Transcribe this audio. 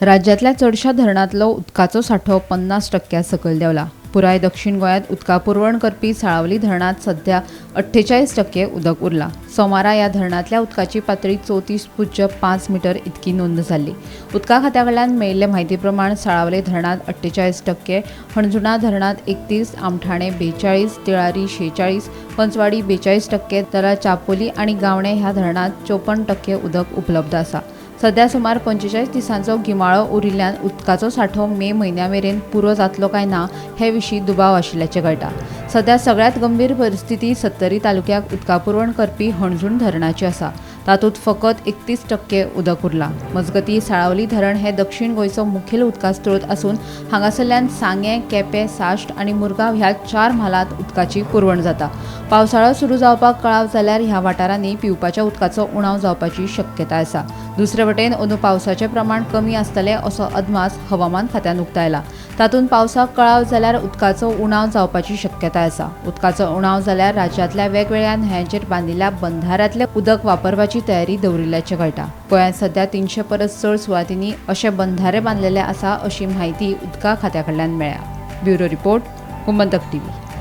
राज्यातल्या चडशा धरणांतलो उदकाचो सांठो 50% सकयल देंवला। पुराय दक्षिण गोंयांत उदका पुरवण करपी साळावली धरणांत सध्या 48% उदक उरलां। सोमारा ह्या धरणांतल्या उदकाची पातळी 34.5 मीटर इतकी नोंद जाल्ली। उदका खात्या कडल्यान मेळिल्ले म्हायती प्रमाण साळावले धरणांत 48%, हणजुणा धरणांत 31, आमठाणे 42, तिळारी 46, पंचवाडी 42%, जाल्यार चापोली आनी गावणे ह्या धरणांत 54% उदक उपलब्ध आसा। सध्या सुमार 45 दिसांचो गिमाळो उरिल्ल्यान उदकाचो सांठो मे म्हयन्या मेरेन पुरो जातलो काय ना हे विशीं दुबाव आशिल्ल्याचें कळटा। सध्या सगळ्यांत गंभीर परिस्थिती सत्तरी तालुक्याक उदका पुरवण करपी हणजूण धरणाची आसा। तातूंत फकत 31% उदक उरलां। मजगतीं साळावली धरण हे दक्षिण गोंयचो मुखेल उदका स्त्रोत आसून हांगासरल्यान सांगे, केपें, साश्ट आनी मुरगांव ह्या 4 म्हालांत उदकाची पुरवण जाता। पावसाळो सुरू जावपाक कळाव जाल्यार ह्या वाठारांनी पिवपाच्या उदकाचो उणाव जावपाची शक्यताय आसा। दुसरे वटेन अंदू पावसाचें प्रमाण कमी आसतलें असो अदमास हवामान खात्यान उक्तायला। तातूंत पावसाक कळाव जाल्यार उदकाचो उणाव जावपाची शक्यताय आसा। उदकाचो उणाव जाल्यार राज्यांतल्या वेगवेगळ्या न्हंयांचेर बांदिल्ल्या बंधाऱ्यांतलें उदक वापरपाची तयारी दवरिल्ल्याचें कळटा। गोंयांत सध्या 300 परस चड सुवातींनी अशे बंधारे बांदलेले आसा अशी म्हायती उदका खात्या कडल्यान मेळ्ळ्या। Bureau report, Gomantak TV.